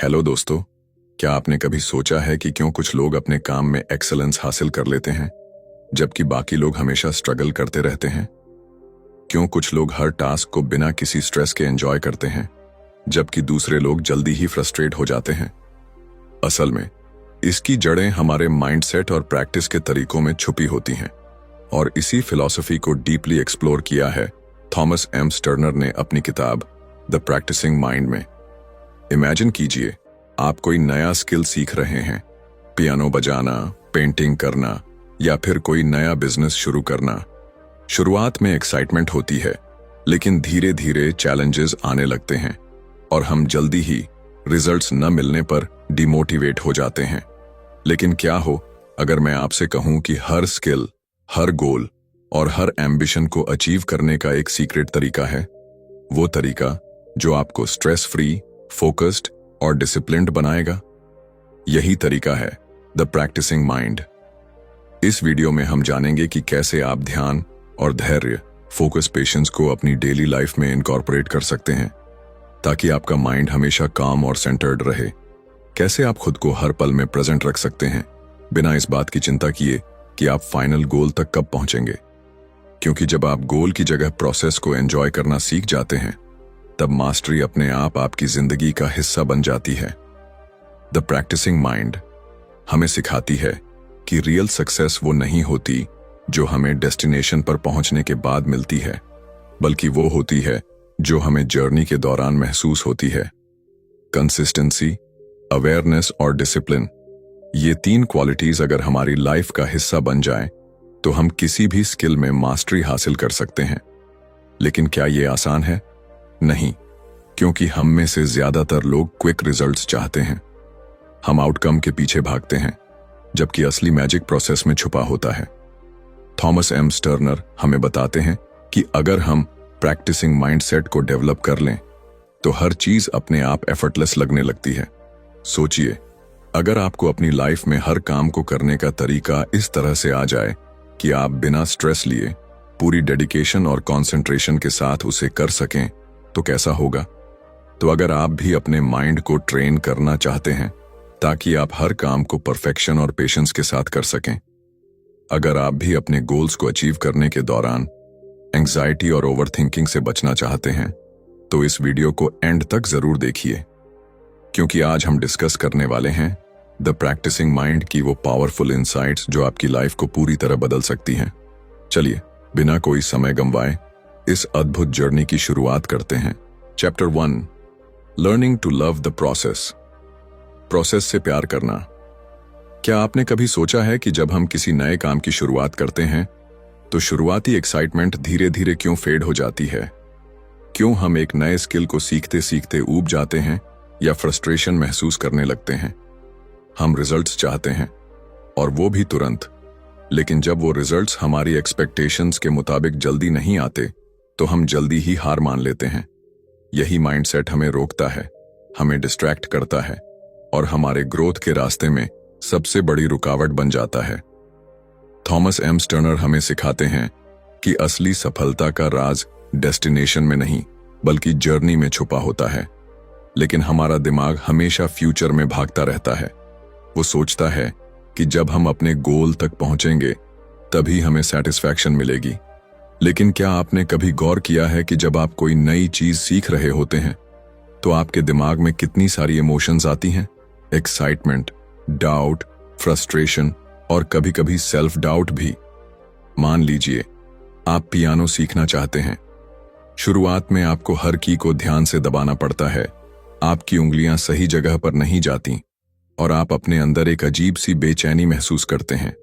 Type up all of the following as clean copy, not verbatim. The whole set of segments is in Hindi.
हेलो दोस्तों, क्या आपने कभी सोचा है कि क्यों कुछ लोग अपने काम में एक्सेलेंस हासिल कर लेते हैं जबकि बाकी लोग हमेशा स्ट्रगल करते रहते हैं? क्यों कुछ लोग हर टास्क को बिना किसी स्ट्रेस के एंजॉय करते हैं जबकि दूसरे लोग जल्दी ही फ्रस्ट्रेट हो जाते हैं? असल में इसकी जड़ें हमारे माइंडसेट और प्रैक्टिस के तरीकों में छुपी होती हैं और इसी फिलॉसफी को डीपली एक्सप्लोर किया है थॉमस एम स्टर्नर ने अपनी किताब द प्रैक्टिसिंग माइंड में। इमेजिन कीजिए, आप कोई नया स्किल सीख रहे हैं, पियानो बजाना, पेंटिंग करना या फिर कोई नया बिजनेस शुरू करना। शुरुआत में एक्साइटमेंट होती है, लेकिन धीरे धीरे चैलेंजेस आने लगते हैं और हम जल्दी ही रिजल्ट्स न मिलने पर डिमोटिवेट हो जाते हैं। लेकिन क्या हो अगर मैं आपसे कहूं कि हर स्किल, हर गोल और हर एम्बिशन को अचीव करने का एक सीक्रेट तरीका है, वो तरीका जो आपको स्ट्रेस फ्री, फोकस्ड और डिसिप्लिन्ड बनाएगा। यही तरीका है द प्रैक्टिसिंग माइंड। इस वीडियो में हम जानेंगे कि कैसे आप ध्यान और धैर्य, फोकस, पेशेंस को अपनी डेली लाइफ में इनकॉर्पोरेट कर सकते हैं ताकि आपका माइंड हमेशा काम और सेंटर्ड रहे। कैसे आप खुद को हर पल में प्रेजेंट रख सकते हैं बिना इस बात की चिंता किए कि आप फाइनल गोल तक कब पहुंचेंगे। क्योंकि जब आप गोल की जगह प्रोसेस को एंजॉय करना सीख जाते हैं, तब मास्टरी अपने आप आपकी जिंदगी का हिस्सा बन जाती है। द प्रैक्टिसिंग माइंड हमें सिखाती है कि रियल सक्सेस वो नहीं होती जो हमें डेस्टिनेशन पर पहुंचने के बाद मिलती है, बल्कि वो होती है जो हमें जर्नी के दौरान महसूस होती है। कंसिस्टेंसी, अवेयरनेस और डिसिप्लिन, ये तीन क्वालिटीज अगर हमारी लाइफ का हिस्सा बन जाएं, तो हम किसी भी स्किल में मास्टरी हासिल कर सकते हैं। लेकिन क्या ये आसान है? नहीं, क्योंकि हम में से ज्यादातर लोग क्विक रिजल्ट्स चाहते हैं। हम आउटकम के पीछे भागते हैं, जबकि असली मैजिक प्रोसेस में छुपा होता है। थॉमस एम स्टर्नर हमें बताते हैं कि अगर हम प्रैक्टिसिंग माइंडसेट को डेवलप कर लें, तो हर चीज अपने आप एफर्टलेस लगने लगती है। सोचिए, अगर आपको अपनी लाइफ में हर काम को करने का तरीका इस तरह से आ जाए कि आप बिना स्ट्रेस लिए पूरी डेडिकेशन और कंसंट्रेशन के साथ उसे कर सकें, तो कैसा होगा? तो अगर आप भी अपने माइंड को ट्रेन करना चाहते हैं ताकि आप हर काम को परफेक्शन और पेशेंस के साथ कर सकें, अगर आप भी अपने गोल्स को अचीव करने के दौरान एंग्जाइटी और ओवरथिंकिंग से बचना चाहते हैं, तो इस वीडियो को एंड तक जरूर देखिए, क्योंकि आज हम डिस्कस करने वाले हैं द प्रैक्टिसिंग माइंड की वो पावरफुल इनसाइट्स जो आपकी लाइफ को पूरी तरह बदल सकती हैं। चलिए, बिना कोई समय गंवाए इस अद्भुत जर्नी की शुरुआत करते हैं। Chapter 1, learning to love the process. Process से प्यार करना। क्या आपने कभी सोचा है कि जब हम किसी नए काम की शुरुआत करते हैं, तो शुरुआती एक्साइटमेंट धीरे धीरे क्यों फेड हो जाती है? क्यों हम एक नए स्किल को सीखते सीखते ऊब जाते हैं या फ्रस्ट्रेशन महसूस करने लगते हैं? हम रिजल्ट्स चाहते हैं, और वो भी तुरंत। लेकिन जब वो रिजल्ट्स हमारी एक्सपेक्टेशंस के मुताबिक जल्दी नहीं आते, तो हम जल्दी ही हार मान लेते हैं। यही माइंडसेट हमें रोकता है, हमें डिस्ट्रैक्ट करता है और हमारे ग्रोथ के रास्ते में सबसे बड़ी रुकावट बन जाता है। थॉमस एम स्टर्नर हमें सिखाते हैं कि असली सफलता का राज डेस्टिनेशन में नहीं, बल्कि जर्नी में छुपा होता है। लेकिन हमारा दिमाग हमेशा फ्यूचर में भागता रहता है। वो सोचता है कि जब हम अपने गोल तक पहुंचेंगे, तभी हमें सेटिस्फैक्शन मिलेगी। लेकिन क्या आपने कभी गौर किया है कि जब आप कोई नई चीज सीख रहे होते हैं, तो आपके दिमाग में कितनी सारी इमोशंस आती हैं? एक्साइटमेंट, डाउट, फ्रस्ट्रेशन और कभी कभी सेल्फ डाउट भी। मान लीजिए, आप पियानो सीखना चाहते हैं। शुरुआत में आपको हर की को ध्यान से दबाना पड़ता है, आपकी उंगलियां सही जगह पर नहीं जाती और आप अपने अंदर एक अजीब सी बेचैनी महसूस करते हैं।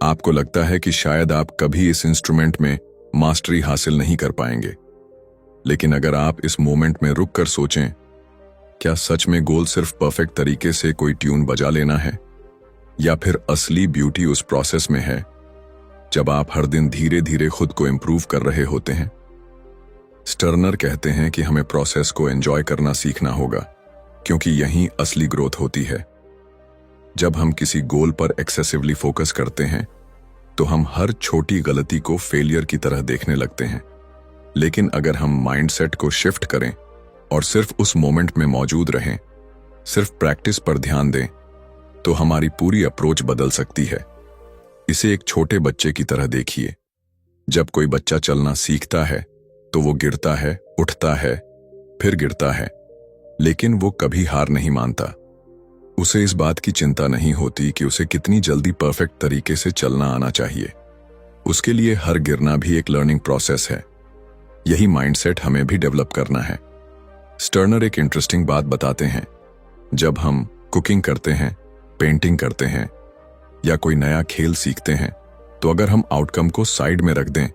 आपको लगता है कि शायद आप कभी इस इंस्ट्रूमेंट में मास्टरी हासिल नहीं कर पाएंगे। लेकिन अगर आप इस मोमेंट में रुक कर सोचें, क्या सच में गोल सिर्फ परफेक्ट तरीके से कोई ट्यून बजा लेना है, या फिर असली ब्यूटी उस प्रोसेस में है जब आप हर दिन धीरे धीरे खुद को इंप्रूव कर रहे होते हैं? स्टर्नर कहते हैं कि हमें प्रोसेस को एंजॉय करना सीखना होगा, क्योंकि यहीं असली ग्रोथ होती है। जब हम किसी गोल पर एक्सेसिवली फोकस करते हैं, तो हम हर छोटी गलती को फेलियर की तरह देखने लगते हैं। लेकिन अगर हम माइंडसेट को शिफ्ट करें और सिर्फ उस मोमेंट में मौजूद रहें, सिर्फ प्रैक्टिस पर ध्यान दें तो हमारी पूरी अप्रोच बदल सकती है। इसे एक छोटे बच्चे की तरह देखिए। जब कोई बच्चा चलना सीखता है तो वो गिरता है, उठता है, फिर गिरता है, लेकिन वो कभी हार नहीं मानता। उसे इस बात की चिंता नहीं होती कि उसे कितनी जल्दी परफेक्ट तरीके से चलना आना चाहिए। उसके लिए हर गिरना भी एक लर्निंग प्रोसेस है। यही माइंडसेट हमें भी डेवलप करना है। स्टर्नर एक इंटरेस्टिंग बात बताते हैं। जब हम कुकिंग करते हैं, पेंटिंग करते हैं या कोई नया खेल सीखते हैं, तो अगर हम आउटकम को साइड में रख दें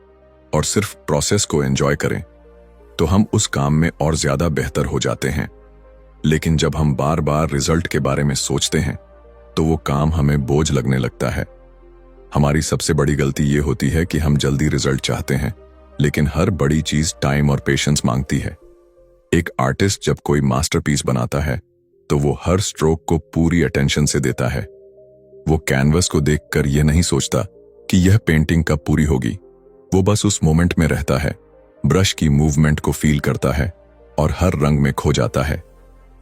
और सिर्फ प्रोसेस को एंजॉय करें तो हम उस काम में और ज्यादा बेहतर हो जाते हैं। लेकिन जब हम बार बार रिजल्ट के बारे में सोचते हैं तो वो काम हमें बोझ लगने लगता है। हमारी सबसे बड़ी गलती ये होती है कि हम जल्दी रिजल्ट चाहते हैं, लेकिन हर बड़ी चीज टाइम और पेशेंस मांगती है। एक आर्टिस्ट जब कोई मास्टरपीस बनाता है तो वो हर स्ट्रोक को पूरी अटेंशन से देता है। वो कैनवस को देखकर यह नहीं सोचता कि यह पेंटिंग कब पूरी होगी। वो बस उस मोमेंट में रहता है, ब्रश की मूवमेंट को फील करता है और हर रंग में खो जाता है।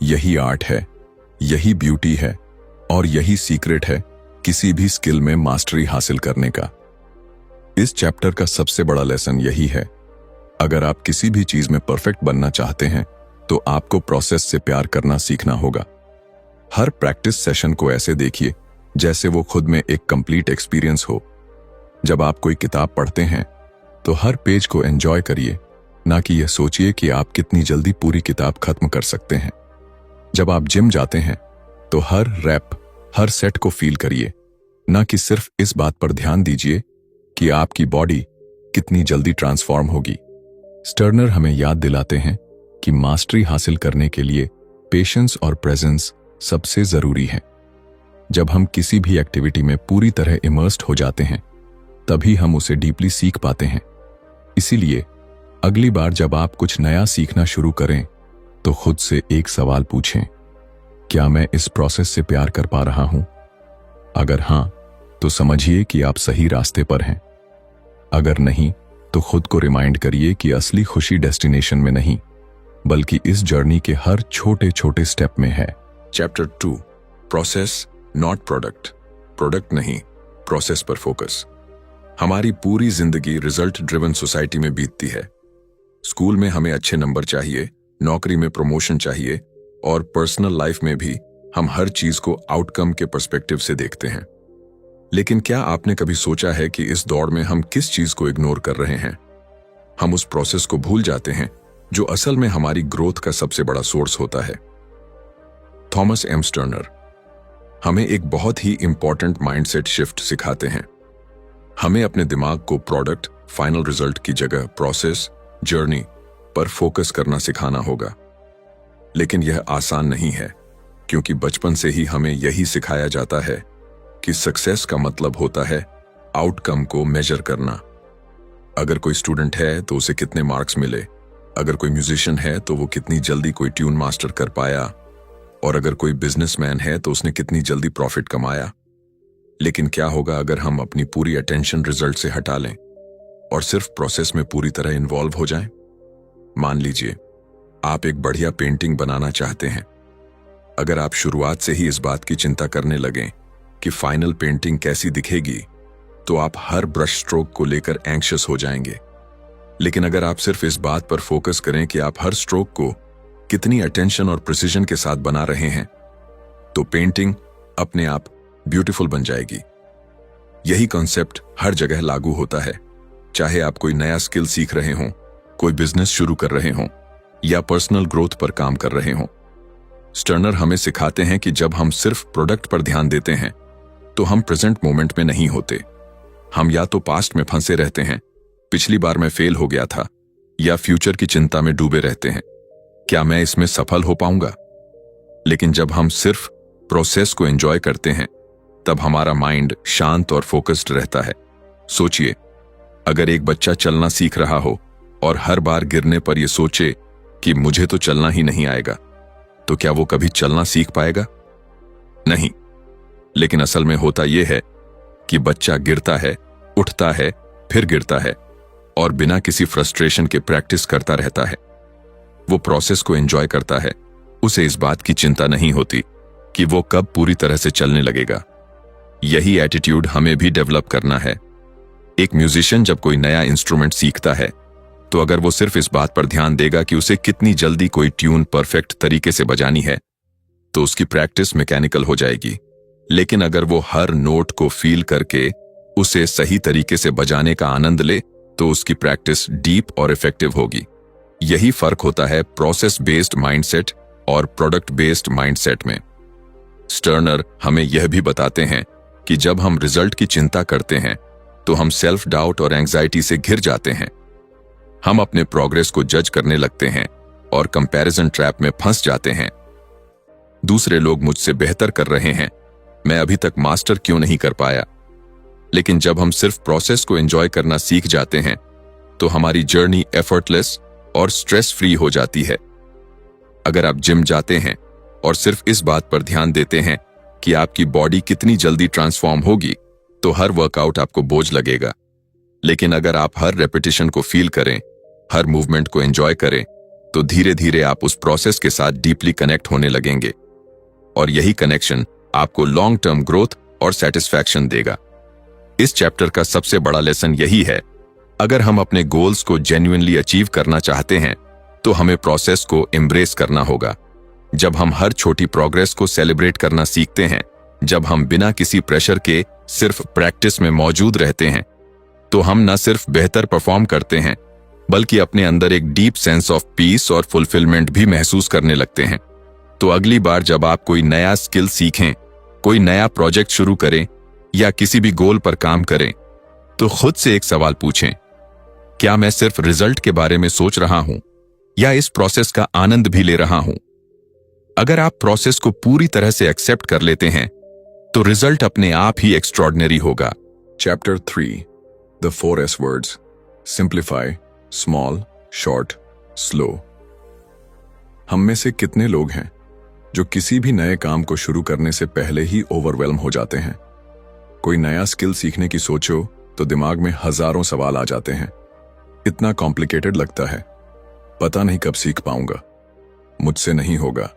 यही आर्ट है, यही ब्यूटी है और यही सीक्रेट है किसी भी स्किल में मास्टरी हासिल करने का। इस चैप्टर का सबसे बड़ा लेसन यही है, अगर आप किसी भी चीज में परफेक्ट बनना चाहते हैं तो आपको प्रोसेस से प्यार करना सीखना होगा। हर प्रैक्टिस सेशन को ऐसे देखिए जैसे वो खुद में एक कंप्लीट एक्सपीरियंस हो। जब आप कोई किताब पढ़ते हैं तो हर पेज को एंजॉय करिए, ना कि यह सोचिए कि आप कितनी जल्दी पूरी किताब खत्म कर सकते हैं। जब आप जिम जाते हैं तो हर रैप, हर सेट को फील करिए, ना कि सिर्फ इस बात पर ध्यान दीजिए कि आपकी बॉडी कितनी जल्दी ट्रांसफॉर्म होगी। स्टर्नर हमें याद दिलाते हैं कि मास्टरी हासिल करने के लिए पेशेंस और प्रेजेंस सबसे जरूरी है। जब हम किसी भी एक्टिविटी में पूरी तरह इमर्स्ड हो जाते हैं तभी हम उसे डीपली सीख पाते हैं। इसीलिए अगली बार जब आप कुछ नया सीखना शुरू करें तो खुद से एक सवाल पूछें, क्या मैं इस प्रोसेस से प्यार कर पा रहा हूं? अगर हां, तो समझिए कि आप सही रास्ते पर हैं। अगर नहीं, तो खुद को रिमाइंड करिए कि असली खुशी डेस्टिनेशन में नहीं, बल्कि इस जर्नी के हर छोटे छोटे स्टेप में है। Chapter 2, process not product. Product नहीं, प्रोसेस पर फोकस। हमारी पूरी जिंदगी रिजल्ट ड्रिवन सोसाइटी में बीतती है। स्कूल में हमें अच्छे नंबर चाहिए, नौकरी में प्रमोशन चाहिए और पर्सनल लाइफ में भी हम हर चीज को आउटकम के पर्सपेक्टिव से देखते हैं। लेकिन क्या आपने कभी सोचा है कि इस दौड़ में हम किस चीज को इग्नोर कर रहे हैं? हम उस प्रोसेस को भूल जाते हैं जो असल में हमारी ग्रोथ का सबसे बड़ा सोर्स होता है। थॉमस एम स्टर्नर हमें एक बहुत ही इंपॉर्टेंट माइंडसेट शिफ्ट सिखाते हैं। हमें अपने दिमाग को प्रोडक्ट, फाइनल रिजल्ट की जगह प्रोसेस, जर्नी पर फोकस करना सिखाना होगा। लेकिन यह आसान नहीं है, क्योंकि बचपन से ही हमें यही सिखाया जाता है कि सक्सेस का मतलब होता है आउटकम को मेजर करना। अगर कोई स्टूडेंट है तो उसे कितने मार्क्स मिले, अगर कोई म्यूजिशियन है तो वो कितनी जल्दी कोई ट्यून मास्टर कर पाया, और अगर कोई बिजनेसमैन है तो उसने कितनी जल्दी प्रॉफिट कमाया। लेकिन क्या होगा अगर हम अपनी पूरी अटेंशन रिजल्ट से हटा लें और सिर्फ प्रोसेस में पूरी तरह इन्वॉल्व हो जाएं? मान लीजिए आप एक बढ़िया पेंटिंग बनाना चाहते हैं। अगर आप शुरुआत से ही इस बात की चिंता करने लगें कि फाइनल पेंटिंग कैसी दिखेगी, तो आप हर ब्रश स्ट्रोक को लेकर एंग्शियस हो जाएंगे। लेकिन अगर आप सिर्फ इस बात पर फोकस करें कि आप हर स्ट्रोक को कितनी अटेंशन और प्रिसीजन के साथ बना रहे हैं, तो पेंटिंग अपने आप ब्यूटीफुल बन जाएगी। यही कॉन्सेप्ट हर जगह लागू होता है, चाहे आप कोई नया स्किल सीख रहे हों, कोई बिजनेस शुरू कर रहे हों या पर्सनल ग्रोथ पर काम कर रहे हों। स्टर्नर हमें सिखाते हैं कि जब हम सिर्फ प्रोडक्ट पर ध्यान देते हैं तो हम प्रेजेंट मोमेंट में नहीं होते। हम या तो पास्ट में फंसे रहते हैं, पिछली बार मैं फेल हो गया था, या फ्यूचर की चिंता में डूबे रहते हैं, क्या मैं इसमें सफल हो पाऊंगा? लेकिन जब हम सिर्फ प्रोसेस को एंजॉय करते हैं तब हमारा माइंड शांत और फोकस्ड रहता है। सोचिए, अगर एक बच्चा चलना सीख रहा हो और हर बार गिरने पर यह सोचे कि मुझे तो चलना ही नहीं आएगा, तो क्या वो कभी चलना सीख पाएगा? नहीं। लेकिन असल में होता यह है कि बच्चा गिरता है, उठता है, फिर गिरता है और बिना किसी फ्रस्ट्रेशन के प्रैक्टिस करता रहता है। वो प्रोसेस को एंजॉय करता है उसे इस बात की चिंता नहीं होती कि वो कब पूरी तरह से चलने लगेगा। यही एटीट्यूड हमें भी डेवलप करना है। एक म्यूजिशियन जब कोई नया इंस्ट्रूमेंट सीखता है तो अगर वो सिर्फ इस बात पर ध्यान देगा कि उसे कितनी जल्दी कोई ट्यून परफेक्ट तरीके से बजानी है, तो उसकी प्रैक्टिस मैकेनिकल हो जाएगी। लेकिन अगर वो हर नोट को फील करके उसे सही तरीके से बजाने का आनंद ले, तो उसकी प्रैक्टिस डीप और इफेक्टिव होगी। यही फर्क होता है प्रोसेस बेस्ड माइंडसेट और प्रोडक्ट बेस्ड माइंडसेट में। स्टर्नर हमें यह भी बताते हैं कि जब हम रिजल्ट की चिंता करते हैं तो हम सेल्फ डाउट और एंजाइटी से घिर जाते हैं। हम अपने प्रोग्रेस को जज करने लगते हैं और कंपैरिजन ट्रैप में फंस जाते हैं। दूसरे लोग मुझसे बेहतर कर रहे हैं, मैं अभी तक मास्टर क्यों नहीं कर पाया। लेकिन जब हम सिर्फ प्रोसेस को एंजॉय करना सीख जाते हैं तो हमारी जर्नी एफर्टलेस और स्ट्रेस फ्री हो जाती है। अगर आप जिम जाते हैं और सिर्फ इस बात पर ध्यान देते हैं कि आपकी बॉडी कितनी जल्दी ट्रांसफॉर्म होगी, तो हर वर्कआउट आपको बोझ लगेगा। लेकिन अगर आप हर रेपिटेशन को फील करें, हर मूवमेंट को एंजॉय करें, तो धीरे धीरे आप उस प्रोसेस के साथ डीपली कनेक्ट होने लगेंगे और यही कनेक्शन आपको लॉन्ग टर्म ग्रोथ और सेटिस्फैक्शन देगा। इस चैप्टर का सबसे बड़ा लेसन यही है, अगर हम अपने गोल्स को जेन्युइनली अचीव करना चाहते हैं तो हमें प्रोसेस को एम्ब्रेस करना होगा। जब हम हर छोटी प्रोग्रेस को सेलिब्रेट करना सीखते हैं, जब हम बिना किसी प्रेशर के सिर्फ प्रैक्टिस में मौजूद रहते हैं, तो हम न सिर्फ बेहतर परफॉर्म करते हैं बल्कि अपने अंदर एक डीप सेंस ऑफ पीस और फुलफिलमेंट भी महसूस करने लगते हैं। तो अगली बार जब आप कोई नया स्किल सीखें, कोई नया प्रोजेक्ट शुरू करें या किसी भी गोल पर काम करें, तो खुद से एक सवाल पूछें, क्या मैं सिर्फ रिजल्ट के बारे में सोच रहा हूं या इस प्रोसेस का आनंद भी ले रहा हूं? अगर आप प्रोसेस को पूरी तरह से एक्सेप्ट कर लेते हैं तो रिजल्ट अपने आप ही एक्स्ट्रॉर्डिनरी होगा। Chapter 3 The 4S Words Simplify, Small, Short, Slow। हम में से कितने लोग हैं जो किसी भी नए काम को शुरू करने से पहले ही ओवरवेल्म हो जाते हैं? कोई नया स्किल सीखने की सोचो तो दिमाग में हजारों सवाल आ जाते हैं। इतना कॉम्प्लिकेटेड लगता है, पता नहीं कब सीख पाऊंगा, मुझसे नहीं होगा।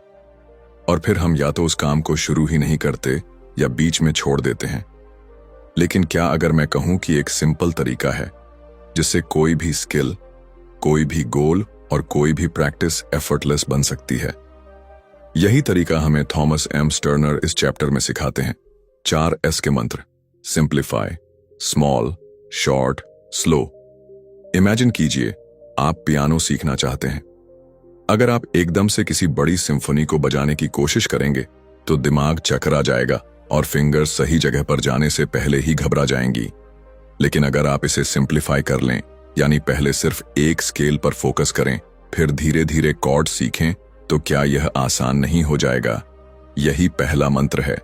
और फिर हम या तो उस काम को शुरू ही नहीं करते या बीच में छोड़ देते हैं। लेकिन क्या अगर मैं कहूं कि एक सिंपल तरीका है जिससे कोई भी स्किल, कोई भी गोल और कोई भी प्रैक्टिस एफर्टलेस बन सकती है? यही तरीका हमें थॉमस एम स्टर्नर इस चैप्टर में सिखाते हैं। 4S के मंत्र, simplify, small, short, slow. Imagine कीजिए आप पियानो सीखना चाहते हैं। अगर आप एकदम से किसी बड़ी सिम्फनी को बजाने की कोशिश करेंगे तो दिमाग चकरा जाएगा और फिंगर्स सही जगह पर जाने से पहले ही घबरा जाएंगी। लेकिन अगर आप इसे सिंप्लीफाई कर लें, यानी पहले सिर्फ एक स्केल पर फोकस करें, फिर धीरे धीरे कॉर्ड सीखें, तो क्या यह आसान नहीं हो जाएगा? यही पहला मंत्र है।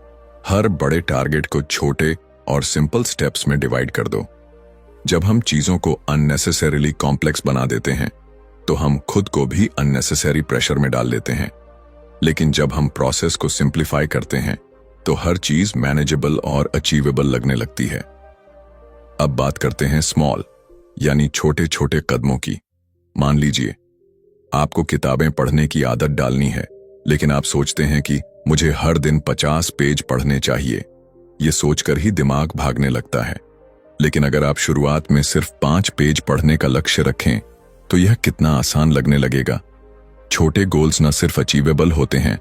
हर बड़े टारगेट को छोटे और सिंपल स्टेप्स में डिवाइड कर दो। जब हम चीजों को अननेसेसरीली कॉम्प्लेक्स बना देते हैं तो हम खुद को भी अननेसेसरी प्रेशर में डाल लेते हैं। लेकिन जब हम प्रोसेस को सिंप्लीफाई करते हैं तो हर चीज मैनेजेबल और अचीवेबल लगने लगती है। अब बात करते हैं स्मॉल, यानी छोटे छोटे कदमों की। मान लीजिए आपको किताबें पढ़ने की आदत डालनी है, लेकिन आप सोचते हैं कि मुझे हर दिन 50 पेज पढ़ने चाहिए। ये सोचकर ही दिमाग भागने लगता है। लेकिन अगर आप शुरुआत में सिर्फ 5 पेज पढ़ने का लक्ष्य रखें तो यह कितना आसान लगने लगेगा। छोटे गोल्स न सिर्फ अचीवेबल होते हैं,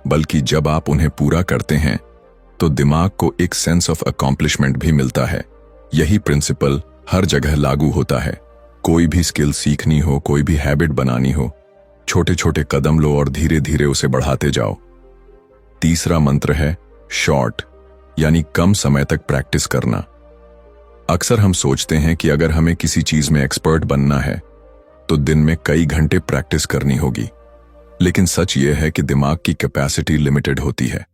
बल्कि जब आप उन्हें पूरा करते हैं तो दिमाग को एक सेंस ऑफ अकॉम्प्लिशमेंट भी मिलता है। यही प्रिंसिपल हर जगह लागू होता है। कोई भी स्किल सीखनी हो, कोई भी हैबिट बनानी हो, छोटे छोटे कदम लो और धीरे धीरे उसे बढ़ाते जाओ। तीसरा मंत्र है शॉर्ट, यानी कम समय तक प्रैक्टिस करना। अक्सर हम सोचते हैं कि अगर हमें किसी चीज में एक्सपर्ट बनना है तो दिन में कई घंटे प्रैक्टिस करनी होगी। लेकिन सच यह है कि दिमाग की कैपेसिटी लिमिटेड होती है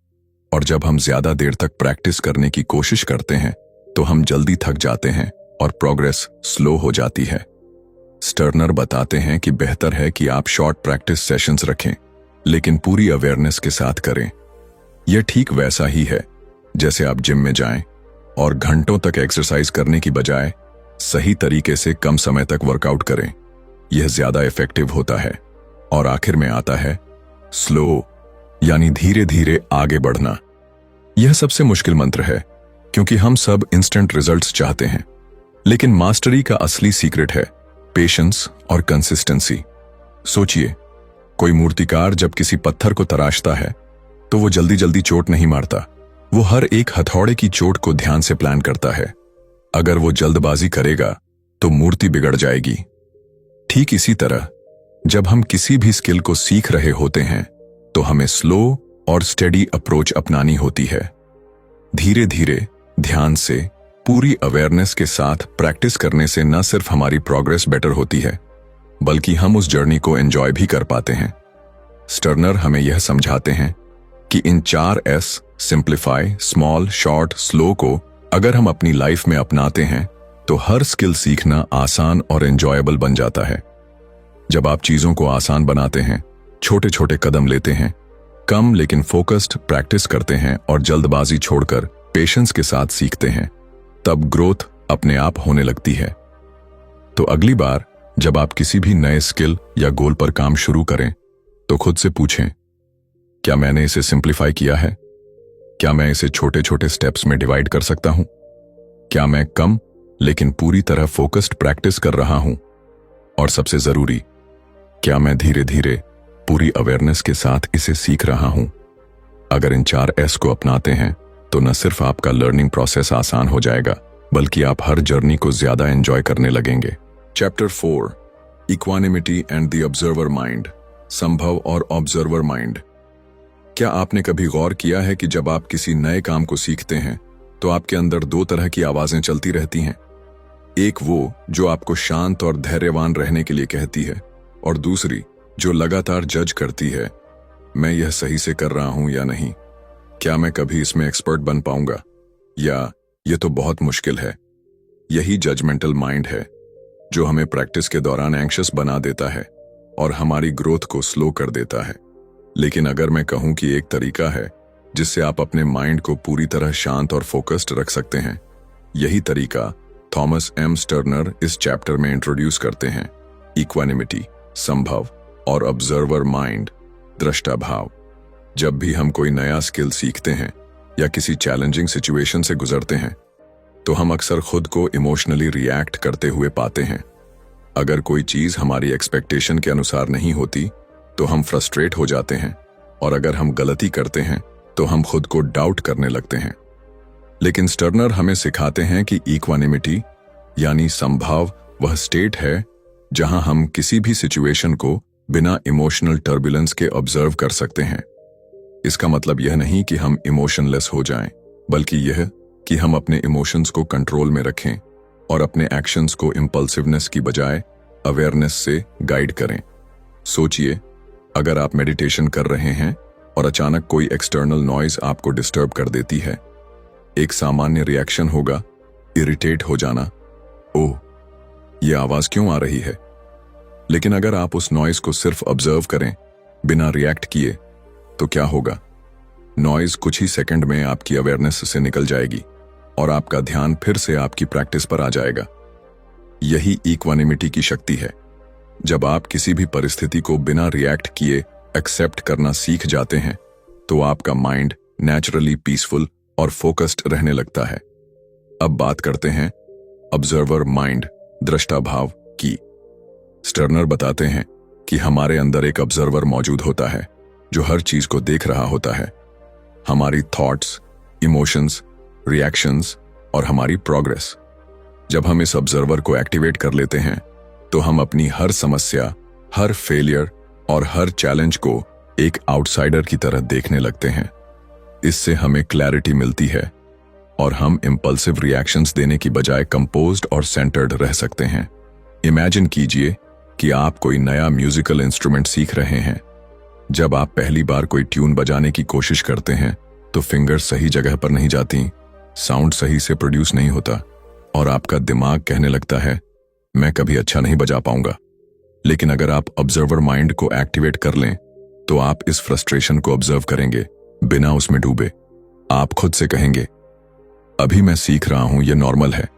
और जब हम ज्यादा देर तक प्रैक्टिस करने की कोशिश करते हैं तो हम जल्दी थक जाते हैं और प्रोग्रेस स्लो हो जाती है। स्टर्नर बताते हैं कि बेहतर है कि आप शॉर्ट प्रैक्टिस सेशंस रखें, लेकिन पूरी अवेयरनेस के साथ करें। यह ठीक वैसा ही है जैसे आप जिम में जाएं और घंटों तक एक्सरसाइज करने की बजाय सही तरीके से कम समय तक वर्कआउट करें। यह ज्यादा इफेक्टिव होता है। और आखिर में आता है स्लो, यानी धीरे धीरे आगे बढ़ना। यह सबसे मुश्किल मंत्र है, क्योंकि हम सब इंस्टेंट रिजल्ट्स चाहते हैं, लेकिन मास्टरी का असली सीक्रेट है पेशेंस और कंसिस्टेंसी। सोचिए, कोई मूर्तिकार जब किसी पत्थर को तराशता है तो वो जल्दी जल्दी चोट नहीं मारता, वो हर एक हथौड़े की चोट को ध्यान से प्लान करता है। अगर वो जल्दबाजी करेगा तो मूर्ति बिगड़ जाएगी। ठीक इसी तरह जब हम किसी भी स्किल को सीख रहे होते हैं तो हमें स्लो और स्टेडी अप्रोच अपनानी होती है। धीरे धीरे, ध्यान से, पूरी अवेयरनेस के साथ प्रैक्टिस करने से न सिर्फ हमारी प्रोग्रेस बेटर होती है, बल्कि हम उस जर्नी को एंजॉय भी कर पाते हैं। स्टर्नर हमें यह समझाते हैं कि इन 4 S simplify, small, short, slow को अगर हम अपनी लाइफ में अपनाते हैं तो हर स्किल सीखना आसान और एंजॉयबल बन जाता है। जब आप चीजों को आसान बनाते हैं, छोटे छोटे कदम लेते हैं, कम लेकिन फोकस्ड प्रैक्टिस करते हैं और जल्दबाजी छोड़कर पेशेंस के साथ सीखते हैं, तब ग्रोथ अपने आप होने लगती है। तो अगली बार जब आप किसी भी नए स्किल या गोल पर काम शुरू करें तो खुद से पूछें, क्या मैंने इसे सिंप्लीफाई किया है? क्या मैं इसे छोटे छोटे स्टेप्स में डिवाइड कर सकता हूं? क्या मैं कम लेकिन पूरी तरह फोकस्ड प्रैक्टिस कर रहा हूं? और सबसे जरूरी, क्या मैं धीरे धीरे पूरी अवेयरनेस के साथ इसे सीख रहा हूं? अगर इन 4 S को अपनाते हैं तो न सिर्फ आपका लर्निंग प्रोसेस आसान हो जाएगा, बल्कि आप हर जर्नी को ज्यादा एंजॉय करने लगेंगे। Chapter 4, equanimity and the observer mind, संभव और ऑब्जर्वर माइंड। क्या आपने कभी गौर किया है कि जब आप किसी नए काम को सीखते हैं तो आपके अंदर 2 तरह की आवाजें चलती रहती हैं। एक वो जो आपको शांत और धैर्यवान रहने के लिए कहती है, और दूसरी जो लगातार जज करती है, मैं यह सही से कर रहा हूं या नहीं, क्या मैं कभी इसमें एक्सपर्ट बन पाऊंगा, या यह तो बहुत मुश्किल है। यही जजमेंटल माइंड है जो हमें प्रैक्टिस के दौरान एंग्शियस बना देता है और हमारी ग्रोथ को स्लो कर देता है। लेकिन अगर मैं कहूं कि एक तरीका है जिससे आप अपने माइंड को पूरी तरह शांत और फोकस्ड रख सकते हैं, यही तरीका थॉमस एम स्टर्नर इस चैप्टर में इंट्रोड्यूस करते हैं। इक्वानिमिटी, संभव, और ऑब्जर्वर माइंड, दृष्टा भाव। जब भी हम कोई नया स्किल सीखते हैं या किसी चैलेंजिंग सिचुएशन से गुजरते हैं तो हम अक्सर खुद को इमोशनली रिएक्ट करते हुए पाते हैं। अगर कोई चीज हमारी एक्सपेक्टेशन के अनुसार नहीं होती तो हम फ्रस्ट्रेट हो जाते हैं, और अगर हम गलती करते हैं तो हम खुद को डाउट करने लगते हैं। लेकिन स्टर्नर हमें सिखाते हैं कि इक्वानिमिटी यानी संभाव वह स्टेट है जहां हम किसी भी सिचुएशन को बिना इमोशनल टर्बुलेंस के ऑब्जर्व कर सकते हैं। इसका मतलब यह नहीं कि हम इमोशनलेस हो जाएं, बल्कि यह कि हम अपने इमोशंस को कंट्रोल में रखें और अपने एक्शंस को इम्पल्सिवनेस की बजाय अवेयरनेस से गाइड करें। सोचिए, अगर आप मेडिटेशन कर रहे हैं और अचानक कोई एक्सटर्नल नॉइज आपको डिस्टर्ब कर देती है, एक सामान्य रिएक्शन होगा इरिटेट हो जाना, ओह यह आवाज क्यों आ रही है। लेकिन अगर आप उस नॉइज को सिर्फ ऑब्जर्व करें बिना रिएक्ट किए तो क्या होगा? नॉइज कुछ ही सेकंड में आपकी अवेयरनेस से निकल जाएगी और आपका ध्यान फिर से आपकी प्रैक्टिस पर आ जाएगा। यही इक्वानिमिटी की शक्ति है। जब आप किसी भी परिस्थिति को बिना रिएक्ट किए एक्सेप्ट करना सीख जाते हैं तो आपका माइंड नेचुरली पीसफुल और फोकस्ड रहने लगता है। अब बात करते हैं ऑब्जर्वर माइंड, दृष्टा भाव की। स्टर्नर बताते हैं कि हमारे अंदर एक ऑब्जर्वर मौजूद होता है जो हर चीज को देख रहा होता है, हमारी थॉट्स, इमोशंस, रिएक्शंस और हमारी प्रोग्रेस। जब हम इस ऑब्जर्वर को एक्टिवेट कर लेते हैं तो हम अपनी हर समस्या, हर फेलियर और हर चैलेंज को एक आउटसाइडर की तरह देखने लगते हैं। इससे हमें क्लैरिटी मिलती है और हम इंपल्सिव रिएक्शंस देने की बजाय कंपोज्ड और सेंटर्ड रह सकते हैं। इमेजिन कीजिए कि आप कोई नया म्यूजिकल इंस्ट्रूमेंट सीख रहे हैं। जब आप पहली बार कोई ट्यून बजाने की कोशिश करते हैं तो फिंगर्स सही जगह पर नहीं जाती, साउंड सही से प्रोड्यूस नहीं होता और आपका दिमाग कहने लगता है मैं कभी अच्छा नहीं बजा पाऊंगा। लेकिन अगर आप ऑब्जर्वर माइंड को एक्टिवेट कर लें तो आप इस फ्रस्ट्रेशन को ऑब्जर्व करेंगे बिना उसमें डूबे। आप खुद से कहेंगे अभी मैं सीख रहा हूं, यह नॉर्मल है,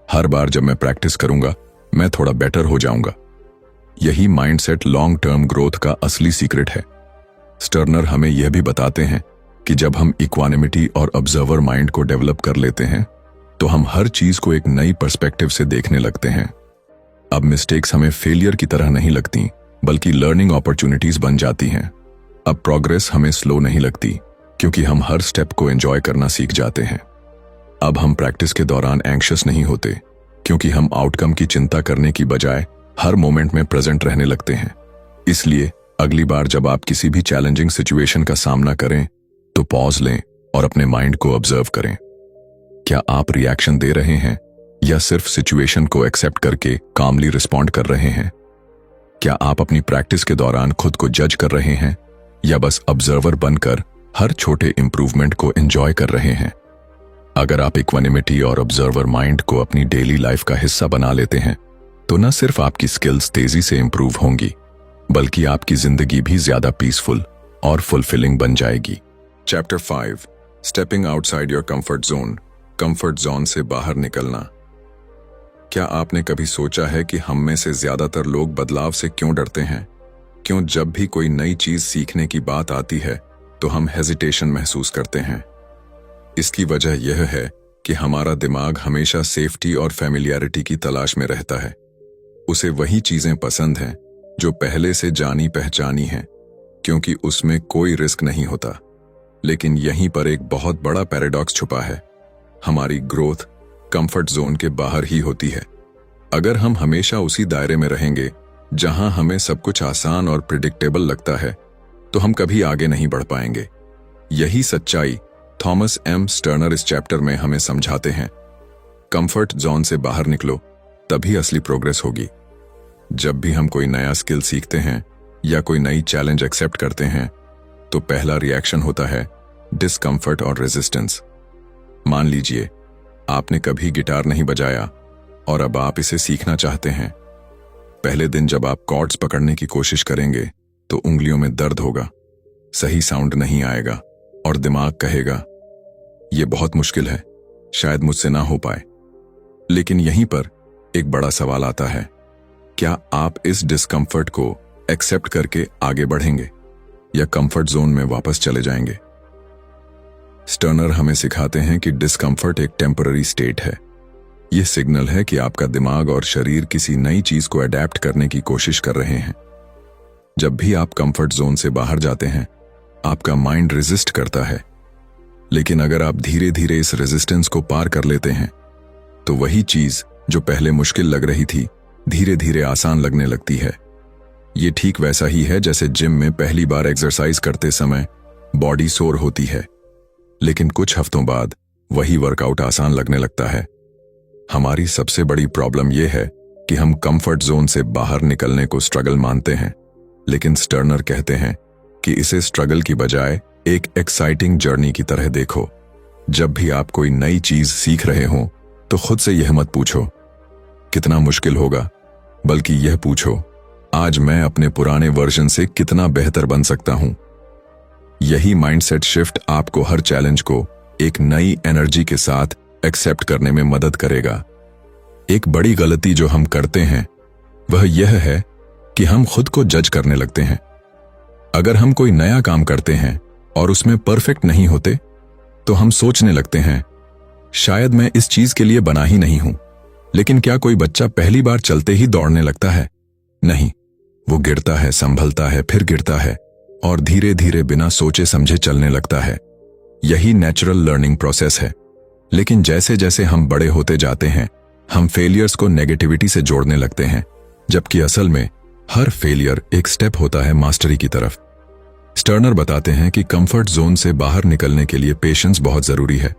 हर बार जब मैं प्रैक्टिस करूंगा मैं थोड़ा बेटर हो जाऊंगा। यही माइंडसेट लॉन्ग टर्म ग्रोथ का असली सीक्रेट है। स्टर्नर हमें यह भी बताते हैं कि जब हम इक्वानिमिटी और ऑब्जर्वर माइंड को डेवलप कर लेते हैं तो हम हर चीज को एक नई पर्सपेक्टिव से देखने लगते हैं। अब मिस्टेक्स हमें फेलियर की तरह नहीं लगती, बल्कि लर्निंग अपॉर्चुनिटीज बन जाती हैं। अब प्रोग्रेस हमें स्लो नहीं लगती, क्योंकि हम हर स्टेप को एंजॉय करना सीख जाते हैं। अब हम प्रैक्टिस के दौरान एंग्शियस नहीं होते, क्योंकि हम आउटकम की चिंता करने की बजाय हर मोमेंट में प्रेजेंट रहने लगते हैं। इसलिए अगली बार जब आप किसी भी चैलेंजिंग सिचुएशन का सामना करें तो पॉज लें और अपने माइंड को ऑब्जर्व करें। क्या आप रिएक्शन दे रहे हैं या सिर्फ सिचुएशन को एक्सेप्ट करके कामली रिस्पॉन्ड कर रहे हैं? क्या आप अपनी प्रैक्टिस के दौरान खुद को जज कर रहे हैं या बस ऑब्जर्वर बनकर हर छोटे इंप्रूवमेंट को एंजॉय कर रहे हैं? अगर आप इक्वानिमिटी और ऑब्जर्वर माइंड को अपनी डेली लाइफ का हिस्सा बना लेते हैं तो न सिर्फ आपकी स्किल्स तेजी से इंप्रूव होंगी, बल्कि आपकी जिंदगी भी ज्यादा पीसफुल और फुलफिलिंग बन जाएगी। Chapter 5, stepping outside your comfort zone. Comfort zone से बाहर निकलना। क्या आपने कभी सोचा है कि हम में से ज्यादातर लोग बदलाव से क्यों डरते हैं? क्यों जब भी कोई नई चीज सीखने की बात आती है तो हम हेजिटेशन महसूस करते हैं? इसकी वजह यह है कि हमारा दिमाग हमेशा सेफ्टी और फैमिलियरिटी की तलाश में रहता है। उसे वही चीजें पसंद हैं जो पहले से जानी पहचानी हैं, क्योंकि उसमें कोई रिस्क नहीं होता। लेकिन यहीं पर एक बहुत बड़ा पैराडॉक्स छुपा है। हमारी ग्रोथ कंफर्ट जोन के बाहर ही होती है। अगर हम हमेशा उसी दायरे में रहेंगे जहां हमें सब कुछ आसान और प्रिडिक्टेबल लगता है, तो हम कभी आगे नहीं बढ़ पाएंगे। यही सच्चाई थॉमस एम स्टर्नर इस चैप्टर में हमें समझाते हैं। कंफर्ट जोन से बाहर निकलो, तभी असली प्रोग्रेस होगी। जब भी हम कोई नया स्किल सीखते हैं या कोई नई चैलेंज एक्सेप्ट करते हैं तो पहला रिएक्शन होता है डिस्कंफर्ट और रेजिस्टेंस। मान लीजिए आपने कभी गिटार नहीं बजाया और अब आप इसे सीखना चाहते हैं। पहले दिन जब आप कॉर्ड्स पकड़ने की कोशिश करेंगे तो उंगलियों में दर्द होगा, सही साउंड नहीं आएगा और दिमाग कहेगा यह बहुत मुश्किल है, शायद मुझसे ना हो पाए। लेकिन यहीं पर एक बड़ा सवाल आता है, क्या आप इस डिस्कंफर्ट को एक्सेप्ट करके आगे बढ़ेंगे या कंफर्ट जोन में वापस चले जाएंगे? स्टर्नर हमें सिखाते हैं कि डिस्कंफर्ट एक टेम्पररी स्टेट है। यह सिग्नल है कि आपका दिमाग और शरीर किसी नई चीज को अडेप्ट करने की कोशिश कर रहे हैं। जब भी आप कंफर्ट जोन से बाहर जाते हैं, आपका माइंड रेजिस्ट करता है। लेकिन अगर आप धीरे धीरे इस रेजिस्टेंस को पार कर लेते हैं तो वही चीज जो पहले मुश्किल लग रही थी धीरे धीरे आसान लगने लगती है। ये ठीक वैसा ही है जैसे जिम में पहली बार एक्सरसाइज करते समय बॉडी सोर होती है, लेकिन कुछ हफ्तों बाद वही वर्कआउट आसान लगने लगता है। हमारी सबसे बड़ी प्रॉब्लम यह है कि हम कंफर्ट जोन से बाहर निकलने को स्ट्रगल मानते हैं, लेकिन स्टर्नर कहते हैं कि इसे स्ट्रगल की बजाय एक एक्साइटिंग जर्नी की तरह देखो। जब भी आप कोई नई चीज सीख रहे हो तो खुद से यह मत पूछो कितना मुश्किल होगा, बल्कि यह पूछो आज मैं अपने पुराने वर्जन से कितना बेहतर बन सकता हूं। यही माइंडसेट शिफ्ट आपको हर चैलेंज को एक नई एनर्जी के साथ एक्सेप्ट करने में मदद करेगा। एक बड़ी गलती जो हम करते हैं वह यह है कि हम खुद को जज करने लगते हैं। अगर हम कोई नया काम करते हैं और उसमें परफेक्ट नहीं होते तो हम सोचने लगते हैं शायद मैं इस चीज के लिए बना ही नहीं हूं। लेकिन क्या कोई बच्चा पहली बार चलते ही दौड़ने लगता है? नहीं, वो गिरता है, संभलता है, फिर गिरता है और धीरे धीरे बिना सोचे समझे चलने लगता है। यही नेचुरल लर्निंग प्रोसेस है। लेकिन जैसे जैसे हम बड़े होते जाते हैं हम फेलियर्स को नेगेटिविटी से जोड़ने लगते हैं, जबकि असल में हर फेलियर एक स्टेप होता है मास्टरी की तरफ। स्टर्नर बताते हैं कि कंफर्ट जोन से बाहर निकलने के लिए पेशेंस बहुत जरूरी है।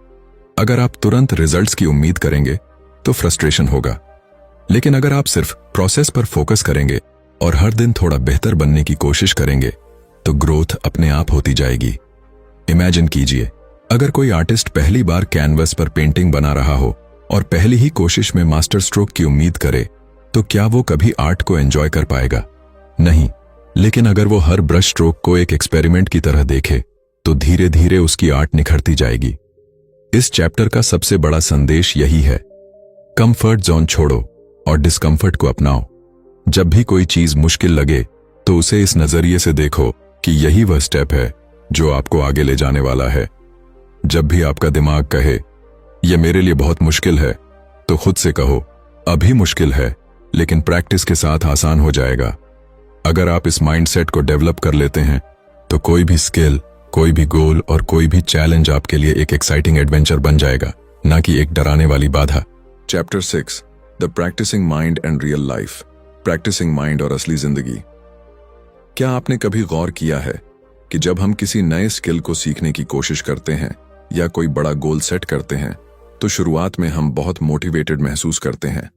अगर आप तुरंत रिजल्ट्स की उम्मीद करेंगे तो फ्रस्ट्रेशन होगा, लेकिन अगर आप सिर्फ प्रोसेस पर फोकस करेंगे और हर दिन थोड़ा बेहतर बनने की कोशिश करेंगे तो ग्रोथ अपने आप होती जाएगी। इमेजिन कीजिए, अगर कोई आर्टिस्ट पहली बार कैनवस पर पेंटिंग बना रहा हो और पहली ही कोशिश में मास्टर स्ट्रोक की उम्मीद करे तो क्या वो कभी आर्ट को एंजॉय कर पाएगा? नहीं। लेकिन अगर वो हर ब्रश स्ट्रोक को एक एक्सपेरिमेंट की तरह देखे तो धीरे धीरे उसकी आर्ट निखरती जाएगी। इस चैप्टर का सबसे बड़ा संदेश यही है, कंफर्ट जोन छोड़ो और डिस्कंफर्ट को अपनाओ। जब भी कोई चीज मुश्किल लगे तो उसे इस नजरिए से देखो कि यही वह स्टेप है जो आपको आगे ले जाने वाला है। जब भी आपका दिमाग कहे यह मेरे लिए बहुत मुश्किल है, तो खुद से कहो अभी मुश्किल है, लेकिन प्रैक्टिस के साथ आसान हो जाएगा। अगर आप इस माइंडसेट को डेवलप कर लेते हैं तो कोई भी स्किल, कोई भी गोल और कोई भी चैलेंज आपके लिए एक एक्साइटिंग एडवेंचर बन जाएगा, ना कि एक डराने वाली बाधा। Chapter 6, the practising mind and real life. Practising mind और असली जिंदगी। क्या आपने कभी गौर किया है कि जब हम किसी नए स्किल को सीखने की कोशिश करते हैं या कोई बड़ा गोल सेट करते हैं तो शुरुआत में हम बहुत मोटिवेटेड महसूस करते हैं,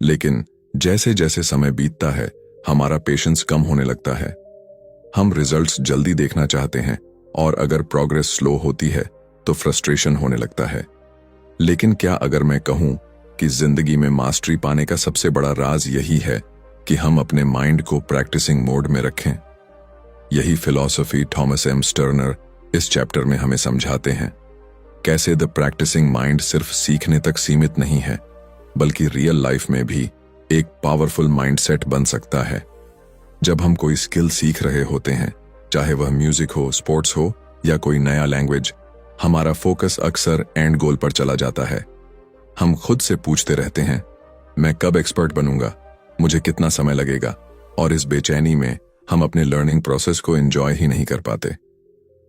लेकिन जैसे जैसे समय बीतता है हमारा पेशेंस कम होने लगता है। हम रिजल्ट्स जल्दी देखना चाहते हैं और अगर प्रोग्रेस स्लो होती है तो फ्रस्ट्रेशन होने लगता है। लेकिन क्या अगर मैं कहूं कि जिंदगी में मास्टरी पाने का सबसे बड़ा राज यही है कि हम अपने माइंड को प्रैक्टिसिंग मोड में रखें। यही फिलॉसफी थॉमस एम स्टर्नर इस चैप्टर में हमें समझाते हैं। कैसे द प्रैक्टिसिंग माइंड सिर्फ सीखने तक सीमित नहीं है, बल्कि रियल लाइफ में भी एक पावरफुल माइंडसेट बन सकता है। जब हम कोई स्किल सीख रहे होते हैं, चाहे वह म्यूजिक हो, स्पोर्ट्स हो या कोई नया लैंग्वेज, हमारा फोकस अक्सर एंड गोल पर चला जाता है। हम खुद से पूछते रहते हैं, मैं कब एक्सपर्ट बनूंगा, मुझे कितना समय लगेगा, और इस बेचैनी में हम अपने लर्निंग प्रोसेस को एंजॉय ही नहीं कर पाते।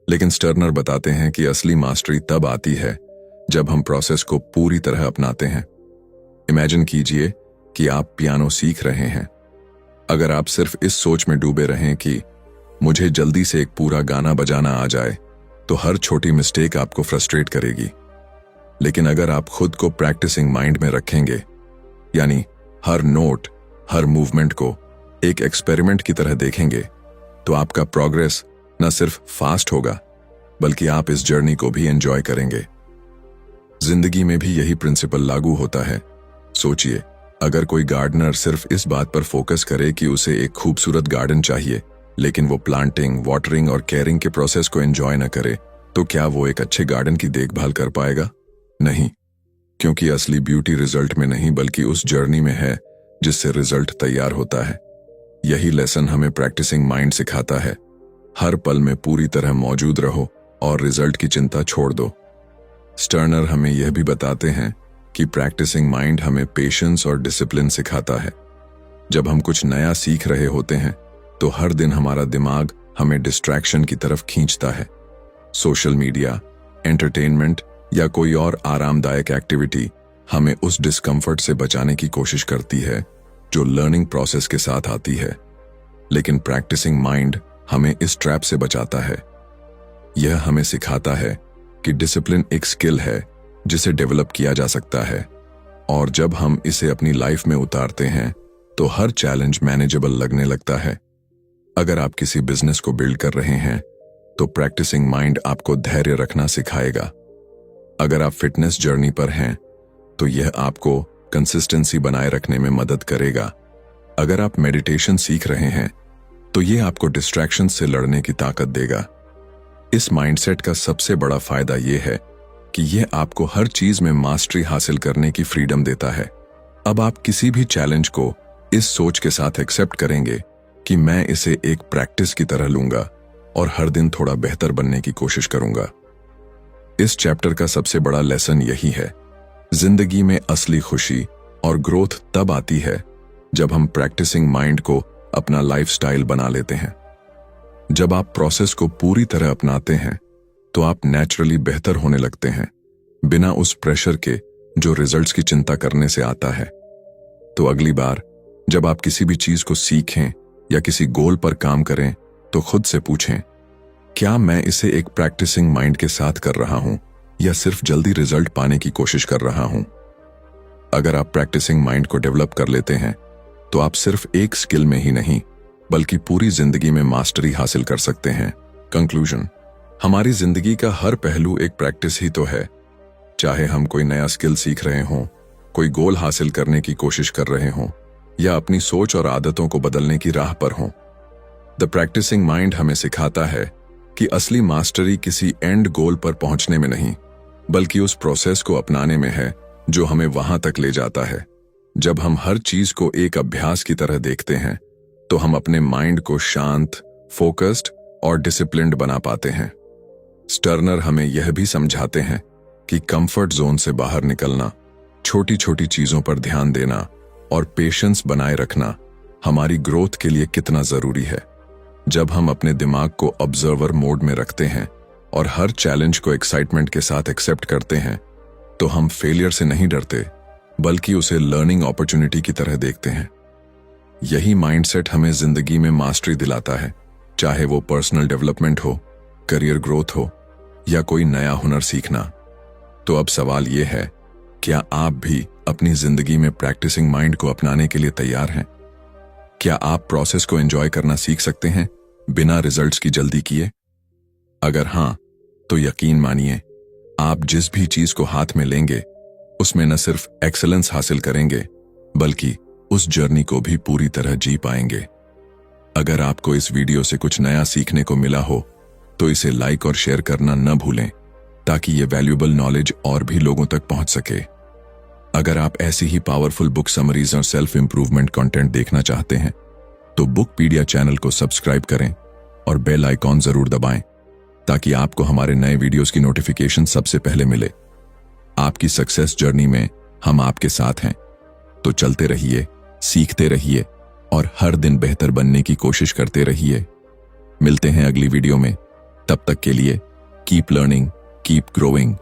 लेकिन स्टर्नर बताते हैं कि असली मास्टरी तब आती है जब हम प्रोसेस को पूरी तरह अपनाते हैं। इमेजिन कीजिए कि आप पियानो सीख रहे हैं। अगर आप सिर्फ इस सोच में डूबे रहें कि मुझे जल्दी से एक पूरा गाना बजाना आ जाए, तो हर छोटी मिस्टेक आपको फ्रस्ट्रेट करेगी। लेकिन अगर आप खुद को प्रैक्टिसिंग माइंड में रखेंगे, यानी हर नोट, हर मूवमेंट को एक एक्सपेरिमेंट की तरह देखेंगे, तो आपका प्रोग्रेस न सिर्फ फास्ट होगा, बल्कि आप इस जर्नी को भी एंजॉय करेंगे। जिंदगी में भी यही प्रिंसिपल लागू होता है। सोचिए, अगर कोई गार्डनर सिर्फ इस बात पर फोकस करे कि उसे एक खूबसूरत गार्डन चाहिए, लेकिन वो प्लांटिंग, वाटरिंग और केयरिंग के प्रोसेस को एंजॉय न करे, तो क्या वो एक अच्छे गार्डन की देखभाल कर पाएगा? नहीं, क्योंकि असली ब्यूटी रिजल्ट में नहीं बल्कि उस जर्नी में है जिससे रिजल्ट तैयार होता है। यही लेसन हमें प्रैक्टिसिंग माइंड सिखाता है। हर पल में पूरी तरह मौजूद रहो और रिजल्ट की चिंता छोड़ दो। स्टर्नर हमें यह भी बताते हैं कि प्रैक्टिसिंग माइंड हमें पेशेंस और डिसिप्लिन सिखाता है। जब हम कुछ नया सीख रहे होते हैं तो हर दिन हमारा दिमाग हमें डिस्ट्रैक्शन की तरफ खींचता है। सोशल मीडिया, एंटरटेनमेंट या कोई और आरामदायक एक्टिविटी हमें उस डिस्कम्फर्ट से बचाने की कोशिश करती है जो लर्निंग प्रोसेस के साथ आती है। लेकिन प्रैक्टिसिंग माइंड हमें इस ट्रैप से बचाता है। यह हमें सिखाता है कि डिसिप्लिन एक स्किल है जिसे डेवलप किया जा सकता है, और जब हम इसे अपनी लाइफ में उतारते हैं तो हर चैलेंज मैनेजेबल लगने लगता है। अगर आप किसी बिजनेस को बिल्ड कर रहे हैं तो प्रैक्टिसिंग माइंड आपको धैर्य रखना सिखाएगा। अगर आप फिटनेस जर्नी पर हैं तो यह आपको कंसिस्टेंसी बनाए रखने में मदद करेगा। अगर आप मेडिटेशन सीख रहे हैं तो यह आपको डिस्ट्रैक्शन से लड़ने की ताकत देगा। इस माइंडसेट का सबसे बड़ा फायदा यह है कि यह आपको हर चीज में मास्टरी हासिल करने की फ्रीडम देता है। अब आप किसी भी चैलेंज को इस सोच के साथ एक्सेप्ट करेंगे कि मैं इसे एक प्रैक्टिस की तरह लूंगा और हर दिन थोड़ा बेहतर बनने की कोशिश करूंगा। इस चैप्टर का सबसे बड़ा लेसन यही है, जिंदगी में असली खुशी और ग्रोथ तब आती है जब हम प्रैक्टिसिंग माइंड को अपना लाइफस्टाइल बना लेते हैं। जब आप प्रोसेस को पूरी तरह अपनाते हैं तो आप नेचुरली बेहतर होने लगते हैं, बिना उस प्रेशर के जो रिजल्ट्स की चिंता करने से आता है। तो अगली बार जब आप किसी भी चीज को सीखें या किसी गोल पर काम करें तो खुद से पूछें, क्या मैं इसे एक प्रैक्टिसिंग माइंड के साथ कर रहा हूं या सिर्फ जल्दी रिजल्ट पाने की कोशिश कर रहा हूं? अगर आप प्रैक्टिसिंग माइंड को डेवलप कर लेते हैं तो आप सिर्फ एक स्किल में ही नहीं बल्कि पूरी जिंदगी में मास्टरी हासिल कर सकते हैं। कंक्लूजन, हमारी जिंदगी का हर पहलू एक प्रैक्टिस ही तो है। चाहे हम कोई नया स्किल सीख रहे हों, कोई गोल हासिल करने की कोशिश कर रहे हों या अपनी सोच और आदतों को बदलने की राह पर हों, द प्रैक्टिसिंग माइंड हमें सिखाता है कि असली मास्टरी किसी एंड गोल पर पहुंचने में नहीं बल्कि उस प्रोसेस को अपनाने में है जो हमें वहां तक ले जाता है। जब हम हर चीज को एक अभ्यास की तरह देखते हैं तो हम अपने माइंड को शांत, फोकस्ड और डिसिप्लिन्ड बना पाते हैं। स्टर्नर हमें यह भी समझाते हैं कि कंफर्ट जोन से बाहर निकलना, छोटी छोटी चीजों पर ध्यान देना और पेशेंस बनाए रखना हमारी ग्रोथ के लिए कितना जरूरी है। जब हम अपने दिमाग को ऑब्जर्वर मोड में रखते हैं और हर चैलेंज को एक्साइटमेंट के साथ एक्सेप्ट करते हैं, तो हम फेलियर से नहीं डरते, बल्कि उसे लर्निंग अपॉर्चुनिटी की तरह देखते हैं। यही माइंडसेट हमें जिंदगी में मास्टरी दिलाता है, चाहे वो पर्सनल डेवलपमेंट हो, करियर ग्रोथ हो या कोई नया हुनर सीखना। तो अब सवाल यह है, क्या आप भी अपनी जिंदगी में प्रैक्टिसिंग माइंड को अपनाने के लिए तैयार हैं? क्या आप प्रोसेस को एंजॉय करना सीख सकते हैं बिना रिजल्ट्स की जल्दी किए? अगर हां, तो यकीन मानिए, आप जिस भी चीज को हाथ में लेंगे उसमें न सिर्फ एक्सेलेंस हासिल करेंगे, बल्कि उस जर्नी को भी पूरी तरह जी पाएंगे। अगर आपको इस वीडियो से कुछ नया सीखने को मिला हो तो इसे लाइक और शेयर करना न भूलें, ताकि ये वैल्यूएबल नॉलेज और भी लोगों तक पहुंच सके। अगर आप ऐसी ही पावरफुल बुक समरीज और सेल्फ इंप्रूवमेंट कंटेंट देखना चाहते हैं तो बुकपीडिया चैनल को सब्सक्राइब करें और बेल आइकॉन जरूर दबाएं, ताकि आपको हमारे नए वीडियोस की नोटिफिकेशन सबसे पहले मिले। आपकी सक्सेस जर्नी में हम आपके साथ हैं, तो चलते रहिए, सीखते रहिए और हर दिन बेहतर बनने की कोशिश करते रहिए। मिलते हैं अगली वीडियो में, तब तक के लिए कीप लर्निंग, कीप ग्रोइंग।